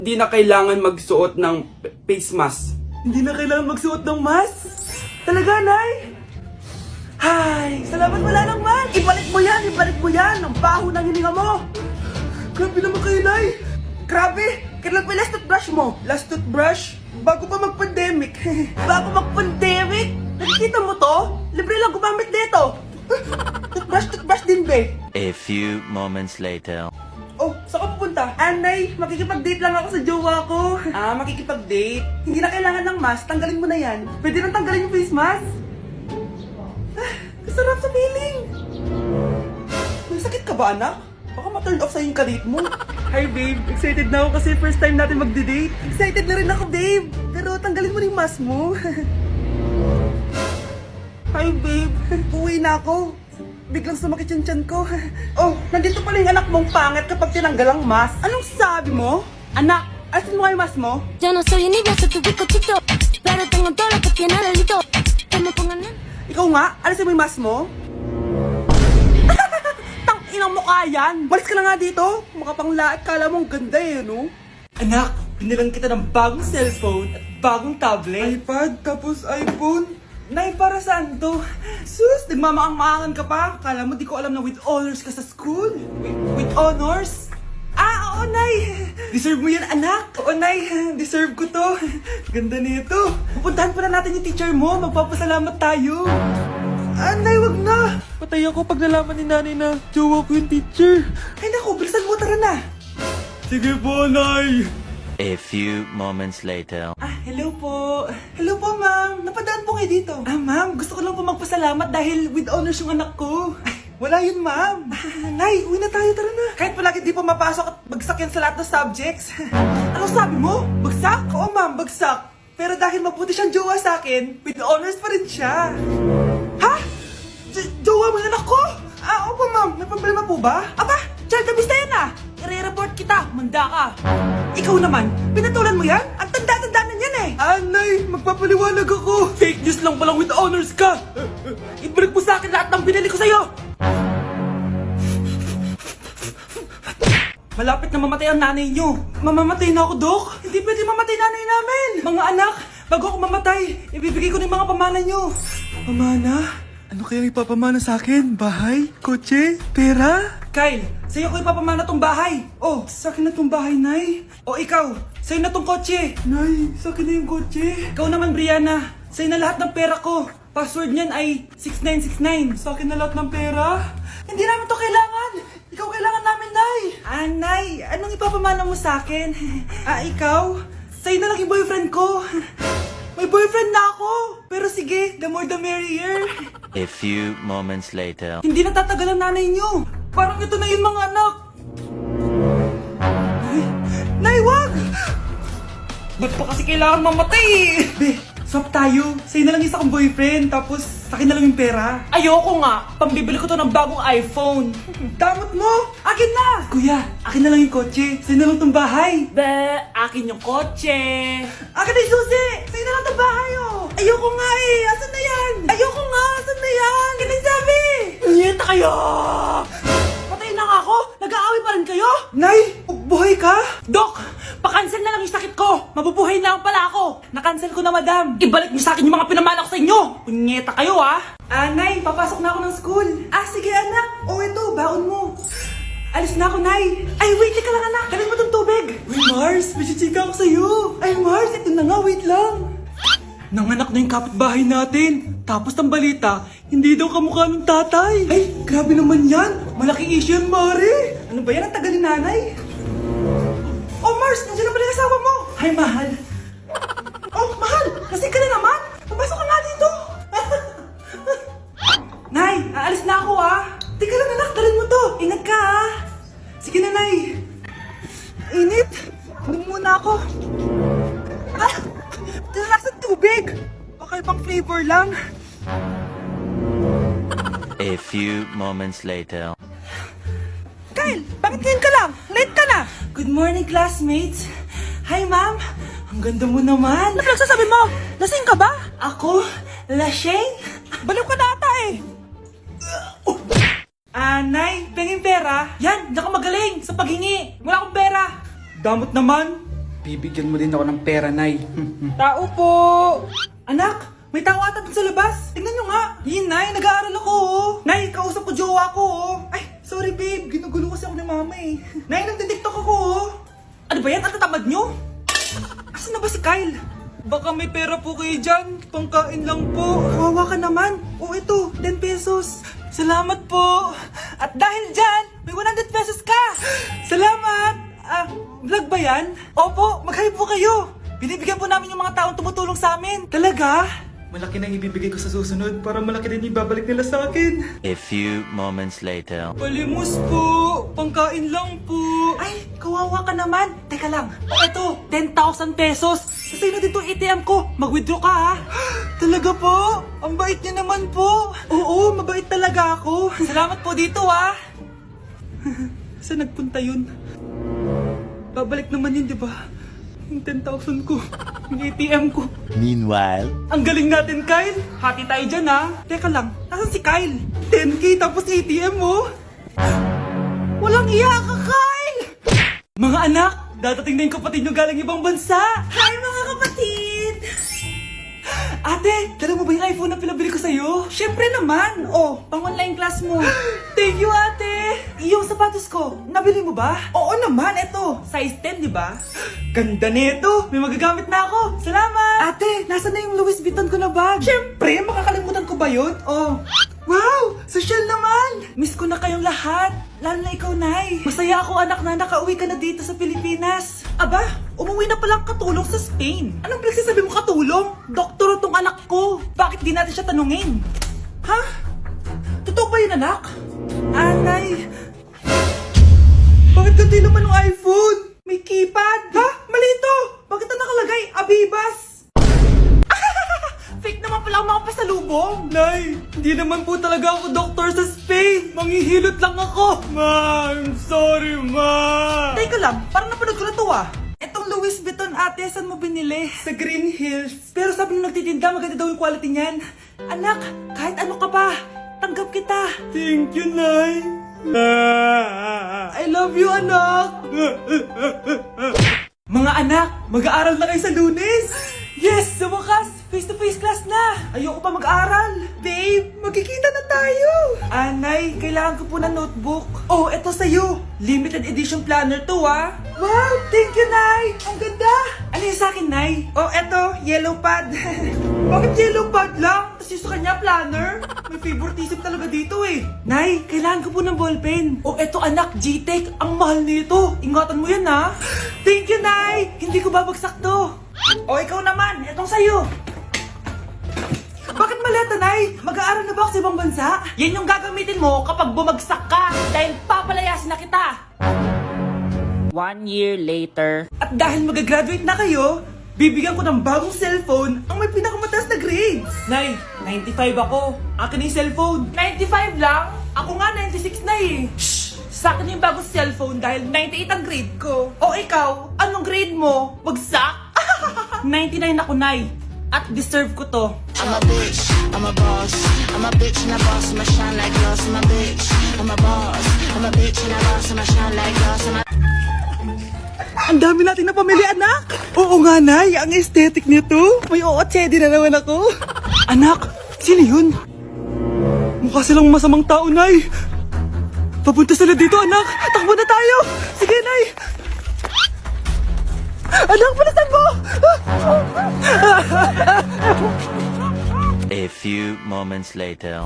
Hindi na kailangan magsuot ng face mask. Hindi na kailangan magsuot ng mask? Talaga, Nay? Hay, salamat wala lang man. Ibalik mo yan, ibalik mo yan. Ang baho ng hininga mo. Grabe naman kayo, Nay. Grabe. Kailan pa yung last toothbrush mo? Last toothbrush? Bago pa mag-pandemic. Bago mag-pandemic? Nakikita mo to? Libre lang gumamit dito. Toothbrush din, be. A few moments later. Oh, saan ka pupunta? Anay, makikipag-date lang ako sa jowa ko. Ah, makikipag-date? Hindi na kailangan ng mask, tanggalin mo na yan. Pwede nang tanggalin yung face mask? Ah, kasarap sa feeling. May sakit ka ba, anak? Baka ma-turn off sa'yo yung kadate mo. Hi, babe. Excited na ako kasi first time natin magde-date. Excited na rin ako, babe. Pero tanggalin mo na yung mask mo. Hi, babe. Uwi na ako. Biglang sumakit yung tiyan ko. Oh, nandito pala yung anak mong pangit kapag tinanggal ang mask. Anong sabi mo? Anak, asin mo nga yung mask mo? Yo no soy niña, soy tu bizcochito, pero tengo todo lo que tiene delito. Que me pongan en... Ikaw nga, alisin mo yung mask mo? Tang-inang mukha yan! Malis ka na nga dito! Makapanglaat, kala mong ganda eh, no? Anak, binilang kita ng bagong cellphone at bagong tablet. iPad, tapos iPhone? Nay, para saan to? Sus, nagmamaang-maangan ka pa? Kala mo di ko alam na with honors ka sa school? With honors? Ah, oo, Nay! Deserve mo yan, anak! Oo, Nay! Deserve ko to! Ganda nito! Pupuntahan pa na natin yung teacher mo! Magpapasalamat tayo! Ah, Nay, wag na! Patay ako pag nalaman ni nanay na jowa ko yung teacher! Ay, naku! Bilisan mo! Tara na! Sige po, Nay! A few moments later. Ah, hello po. Hello po, ma'am. Napadaan po kayo dito. Ah, ma'am. Gusto ko lang po magpasalamat dahil with honors yung anak ko. Ay, wala yun, ma'am. Nay, uwi na tayo. Tara na. Kahit palagi di po mapasok at bagsak yan sa lahat ng subjects. Ano sabi mo? Bagsak? Oo, ma'am. Bagsak. Pero dahil mabuti siyang jowa sa akin, with honors pa rin siya. Ha? Jowa mo yung anak ko? Ah, opo, ma'am. May problema po ba? Aba, child abuse na yan ah. I-report kita. Manda ka. Ikaw naman, pinatulan mo yan? Ang tanda-tanda na yan eh! Anay, magpapaliwanag ako! Fake news lang palang with honors ka! Ibalik mo sa akin lahat ng binili ko sa'yo! Malapit na mamatay ang nanay nyo! Mamamatay na ako, Dok! Hindi pwede mamatay nanay namin! Mga anak, bago ako mamatay, ibibigay ko na yung mga pamana nyo! Pamana? Ano kaya ipapamana sa akin? Bahay? Kotse? Pera? Kyle, sa'yo ko ipapamana tong bahay. Oh, sa akin na tong bahay, Nay. O ikaw, sa'yo na tong kotse. Nay, sa akin na yung kotse. Ikaw naman, Brianna, sa'yo na lahat ng pera ko. Password niyan ay 6969. Sa akin na lahat ng pera? Hindi namin to kailangan. Ikaw kailangan namin, Nay. Ah, Nay, anong ipapamana mo sa akin? Ah, ikaw? Sa'yo na lang yung boyfriend ko. May boyfriend na ako! Pero sige, the more the merrier. A few moments later. Hindi na tatagal ang nanay niyo. Parang ito na yung mga anak. Nay, wag! Ba't pa kasi kailangan mamatay eh? Be, swap tayo. Sa'yo na lang isa kong boyfriend, tapos akin na lang yung pera. Ayoko nga. Pambibili ko to ng bagong iPhone. Damot mo! Akin na! Kuya, akin na lang yung kotse. Sa'yo na lang tong bahay. Be, akin yung kotse. Akin na yung susi! Sa'yo na lang tong bahay oh! Ayoko nga eh! Asan na yan? Ayoko nga! Asan na yan? Akin na yung sabi! Nyeta kayo! Patay na nga ako! Nag-aaway pa rin kayo? Nay! Buhay ka? Dok! Pa-cancel na lang yung sakit ko! Mabubuhay na lang pala ako! Na-cancel ko na, madam! Ibalik niyo sa akin yung mga pinamala ko sa inyo! Punyeta kayo, ah! Nay, papasok na ako ng school! Ah, sige, anak! O, ito, baon mo! Alis na ako, Nay! Ay, wait! Teka lang, anak! Dalhin mo tong tubig! Uy, Mars! May chichika ako sa'yo! Ay, Mars! Ito na nga, wait lang! Nanganak na yung kapitbahay natin! Tapos ang balita, hindi daw kamukha ng tatay! Ay, grabe naman yan! Malaking issue yan, Mari! Ano ba yan? Ang tagal ni nanay? Oh, Mars! Nandiyan na pala yung asawa mo! Hi, mahal! Oh, mahal! Lasing ka na naman! Papasok ka nga dito! Nay, aalis na ako ah! Teka lang anak, dalhin mo to! Ingat ka ah! Sige na, Nay! Init! Inom muna ako! Ah! Tinalasan tubig! Baka ibang flavor lang! A few moments later. Kyle, bakit ngayon ka lang? Late ka na! Good morning, classmates! Hi, ma'am! Ang ganda mo naman! Ano nagsasabi mo? Lasing ka ba? Ako? Lasing? Baliw ka na ata eh! Nay, pengin pera? Yan, diyan ka magaling sa paghingi! Wala akong pera! Damot naman! Bibigyan mo din ako ng pera, Nay. Tao po! Anak, may tao ata dun sa labas. Tingnan nyo nga. Yun, Nay, nag-aaral ako, oh. Nay, kausap ko jowa ko, oh. Ay, sorry, babe. Ginugulo kasi ako ni mama, eh. Nay, nagtitiktok ako, oh. Ano ba yan? Ang tatamad nyo? Asan na ba si Kyle? Baka may pera po kayo dyan. Pangkain lang po. Kawawa ka naman. Oh, ito, 10 pesos. Salamat po. At dahil dyan, may 100 pesos ka. Salamat. Vlog ba yan? Opo, mag-hype po kayo. Binibigyan po namin yung mga taong tumutulong sa amin. Talaga? Malaki na ibibigay ko sa susunod para malaki din ibabalik nila sa akin. A few moments later. Palimos po. Pangkain lang po. Ay, kawawa ka naman. Teka lang. Ito, 10,000 pesos. Kasi na dito ATM ko. Mag-withdraw ka ha. Talaga po? Ang bait niya naman po. Oo, mabait talaga ako. Salamat po dito ha. Saan nagpunta yun? Babalik naman yun, di ba? Yung 10,000 ko. Yung ATM ko. Meanwhile. Ang galing natin, Kyle. Hati tayo dyan, ha? Teka lang, nasan si Kyle? 10K tapos ATM mo? Walang iya ka, Kyle! Mga anak, dadating na yung kapatid nyo galing ibang bansa. Hi, mga kapatid! Ate, dala mo ba yung iPhone na pinabili ko sa'yo? Syempre naman. Oh, pang online class mo. Thank you, ate. Yung sapatos ko, nabili mo ba? Oo naman, eto. Size 10, di ba? Ganda nito. May magagamit na ako. Salamat. Ate, nasa na yung Louis Vuitton ko na bag? Syempre, makakalimutan ko ba yun? Oh. Wow! Social naman! Miss ko na kayong lahat. Lalo na ikaw, Nay. Masaya ako, anak, na nakauwi ka na dito sa Pilipinas. Aba, umuwi na palang katulong sa Spain. Anong pinagsasabi mo katulong? Doktor tong anak ko. Bakit di natin siya tanungin? Ha? Totoo ba yun, anak? Nay. Bakit ganti naman ng iPhone? May keypad. Ha? Mali ito. Bakit na nakalagay? Abibas. Fake naman pala ang mga pasalubong. Nay, hindi naman po talaga ako doktor sa Spain. Manghihilot lang ako. Ma, I'm sorry, ma. Teka lang, parang napanood ko na to ah. Etong Louis Vuitton ate, saan mo binili? Sa Green Hills. Pero sabi nung nagtitinda, maganda daw yung quality niyan. Anak, kahit ano ka pa, tanggap kita. Thank you, Nay. I love you, anak. Mga anak, mag-aaral na kayo sa Lunes. Yes, sa wakas, face-to-face class na. Ayoko pa mag-aral. Babe, magkikita na tayo. Nay, kailangan ko po ng notebook. Oh, eto sa'yo. Limited edition planner to, ah. Wow, thank you, Nay. Ang ganda. Ano yung sa'kin, Nay? Oh, eto, yellow pad. Bakit yellow pad lang? Tapos yung sa kanya, planner. May favoritism talaga dito, eh. Nay, kailangan ko po ng ballpen. Oh, eto, anak, G-Tech. Ang mahal nito. Ingatan mo yan, ha. Thank you, Nay. Hindi ko babagsak to. O, ikaw naman. Etong sa'yo. Bakit maleta, Nay? Mag-aaral na ba ako sa ibang bansa? Yan yung gagamitin mo kapag bumagsak ka. Dahil papalayasin na kita. 1 year later. At dahil mag-graduate na kayo, bibigyan ko ng bagong cellphone ang may pinakamataas na grades. Nay, 95 ako. Akin yung cellphone. 95 lang? Ako nga 96 na eh. Shh! Sa akin yung bagong cellphone dahil 98 ang grade ko. O ikaw, anong grade mo? Bagsak? 99 ako, Nay. At deserve ko to. I'm a bitch, I'm a boss. I'm a bitch and a boss, I'ma shine like glass. I'm a bitch, I'm a boss. I'm a bitch and a boss, I'ma shine like glass. Ang dami natin na pamili, anak! Oo nga, Nay. Ang aesthetic nito. May ootsedi na naman ako. Anak, sino yun? Mukha silang masamang tao, Nay. Papunta sila dito, anak. Takbo na tayo. Sige, Nay. Anak, palasan mo! A few moments later.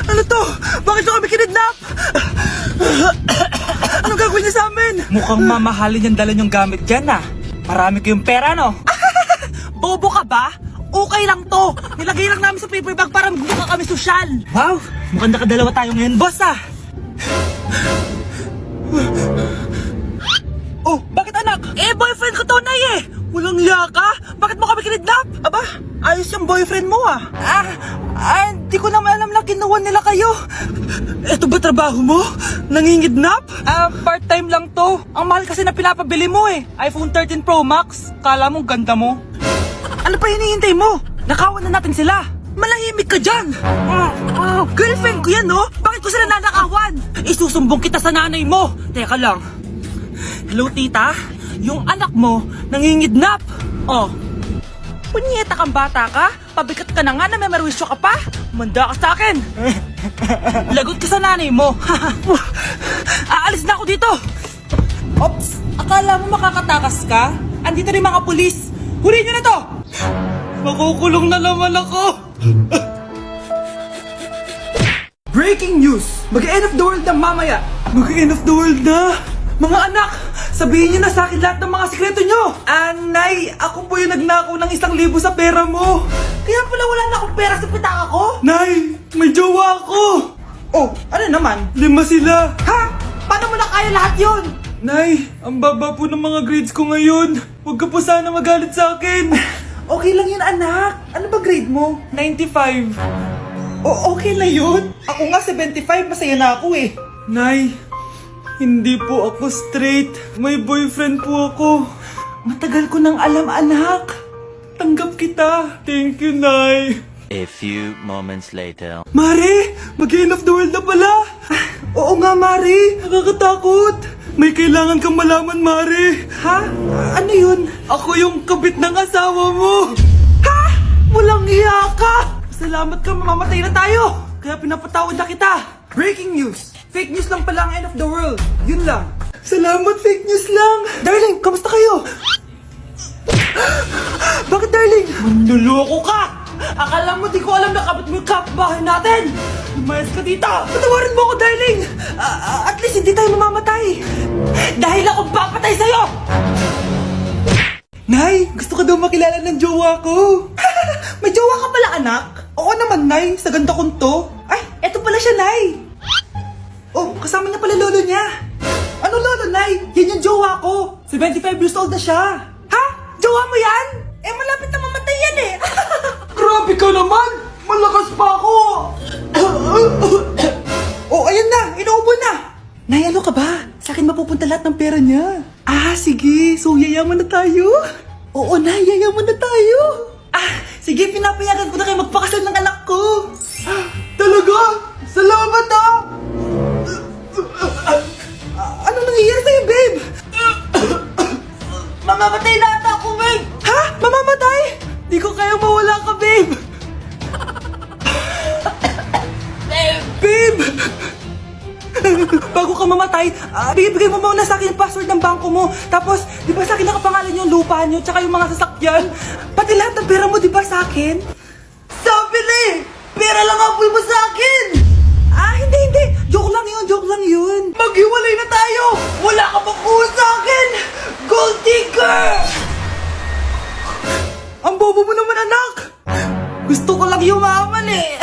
Ano to? Bakit ko kami kinidnap? Anong gagawin niya sa amin? Mukhang mamahalin yung dala niyong gamit dyan ah. Marami kayong pera, no? Bobo ka ba? Okay lang to. Nilagay lang namin sa paper bag para magbuka kami sosyal. Wow, mukhang nakadalawa tayo ngayon, boss ah. Oh, bakit anak? Eh, boyfriend ko to, Nay eh. Walang liya ka? Bakit mo kami kinidnap? Aba, ayos yung boyfriend mo ah. Hindi ko naman alam na kinuha nila kayo. Eto ba trabaho mo? Nangingidnap? Part-time lang to. Ang mahal kasi na pinapabili mo eh. iPhone 13 Pro Max. Kala mo ganda mo. Ano pa hinihintay mo? Nakawan na natin sila. Malahimik ka dyan. Girlfriend ko yan, no? Bakit ko sila nanakawan? Isusumbong kita sa nanay mo. Teka lang. Hello, tita? Yung anak mo, nangingidnap. Oh. Punyeta kang bata ka? Pabikat ka na nga na may marwisyo ka pa? Manda ka sa akin. Lagot ka sa nanay mo. Aalis na ako dito. Ops, akala mo makakatakas ka? Andito rin mga pulis. Huli nyo na to! Makukulong na naman ako. Breaking news! Mag-end of the world na mamaya! Mag-end of the world na! Mga anak! Sabihin niyo na sa akin lahat ng mga sikreto niyo! Nay, ako po yung nagnakaw ng 1,000 sa pera mo! Kaya pala wala na akong pera sa pitaka ko? Nay, may jowa ako! Oh, ano naman? 5 sila! Ha? Paano mo na kaya lahat yon? Nay, ang baba po ng mga grades ko ngayon. Huwag ka po sana magalit sa akin. Okay lang yun, anak. Ano ba grade mo? 95. Okay na yun. Ako nga 75, masaya na ako eh. Nay, hindi po ako straight. May boyfriend po ako. Matagal ko nang alam, anak. Tanggap kita. Thank you, Nay. A few moments later. Mare, mag-end of the world na pala. Oo nga, Mare. Nakakatakot. May kailangan kang malaman, Mare. Ha? Ano yun? Ako yung kabit ng asawa mo. Ha? Walang iya ka. Salamat ka, mamamatay na tayo. Kaya pinapatawad na kita. Breaking news. Fake news lang pala ang end of the world. Yun lang. Salamat, fake news lang. Darling, kamusta kayo? Bakit, darling? Manluloko ka! Akala mo di ko alam na kabit mo yung kapitbahay natin! Lumayas ka dito! Patawarin mo ako, darling! At least hindi tayo mamamatay! Dahil ako papatay sa'yo! Nay, gusto ka daw makilala ng jowa ko! May jowa ka pala, anak? Oo naman, Nay. Sa ganda kong to. Ay, eto pala siya, Nay! Oh, kasama niya pala lolo niya! Ano lolo, Nay? Yan yung jowa ko! 75 years old na siya! Ha? Jowa mo yan? Eh, malapit na mamatay yan eh! Grabe ka naman! Malakas pa ako! Oh, ayan na! Inuubo na! Nay, ano ka ba? Sa akin mapupunta lahat ng pera niya. Ah, sige. So, yayaman na tayo? Oo, Nay. Yayaman na tayo. Ah, sige. Pinapayagan ko na kayo magpakasal ng anak ko. Ah, talaga? Salamat ah! Ano nangyayari sa'yo, babe? Mamamatay na ata ako, babe! Ha? Mamamatay? Di ko kayang mawala ka, babe! Babe! Bago ka mamatay, bigay mo muna sa akin yung password ng bangko mo. Tapos, di ba sa akin nakapangalan yung lupa nyo, tsaka yung mga sasakyan? Pati lahat ng pera mo, di ba sa akin? Sabi na eh! Pera lang apoy mo sa akin! Ah, hindi. Joke lang yun. Maghiwalay na tayo! Wala ka pang kuha sa akin! Gold digger! Ang bobo mo naman, anak! Gusto ko lang yumaman eh!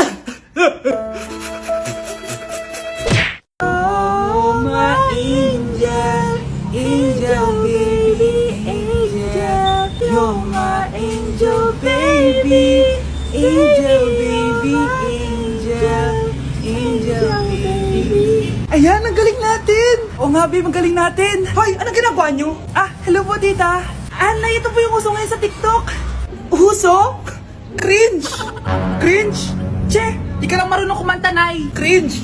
Oh, my angel, angel baby, angel. You're my angel baby, angel baby, angel, angel baby. Ayan, ang galing natin! Oo nga, babe, ang galing natin. Hoy, anong ginagawa nyo? Ah, hello po, tita. Nay, ito po yung uso ngayon sa TikTok. Uso? Cringe! Cringe? Che, di ka lang marunong kumanta, Nay. Cringe!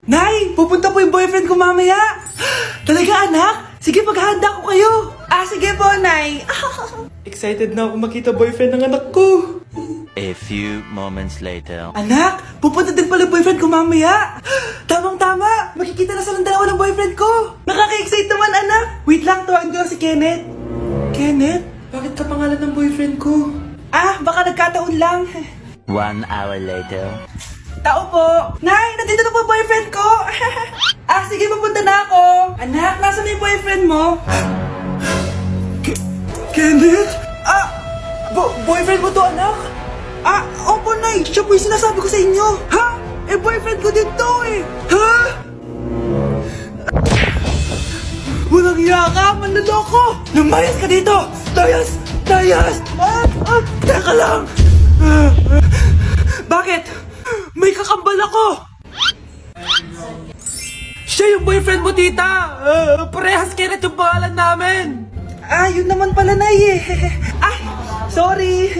Nay, pupunta po yung boyfriend ko mamaya. Talaga, anak? Sige, paghahanda ko kayo. Ah, sige po, Nay. Excited na ako makita boyfriend ng anak ko. A few moments later. Anak, pupunta din pala yung boyfriend ko mamaya. Tamang-tama, makikita na silang dalawa ng boyfriend ko. Nakaka-excite naman, anak. Wait lang, tuwaan ko lang si Kenneth. Kenneth? Bakit ka pangalan ng boyfriend ko? Ah, baka nagkataon lang. 1 hour later. Tao po. Nay, nandito na po boyfriend ko. Ah, sige, pupunta na ako. Anak, nasa na yung boyfriend mo? Kenneth? Ah, boyfriend mo to, anak? Ah, opo, Nay. Siya po yung sinasabi ko sa inyo. Ha? Eh, boyfriend ko din to eh. Ha? Walang iya ka, manloloko. Lumayas ka dito. Layas! Teka lang. Bakit? May kakambal ako. Siya yung boyfriend mo, tita. Parehas Kenneth yung pangalan namin. Ah, yun naman pala, Nay eh. Ay, sorry.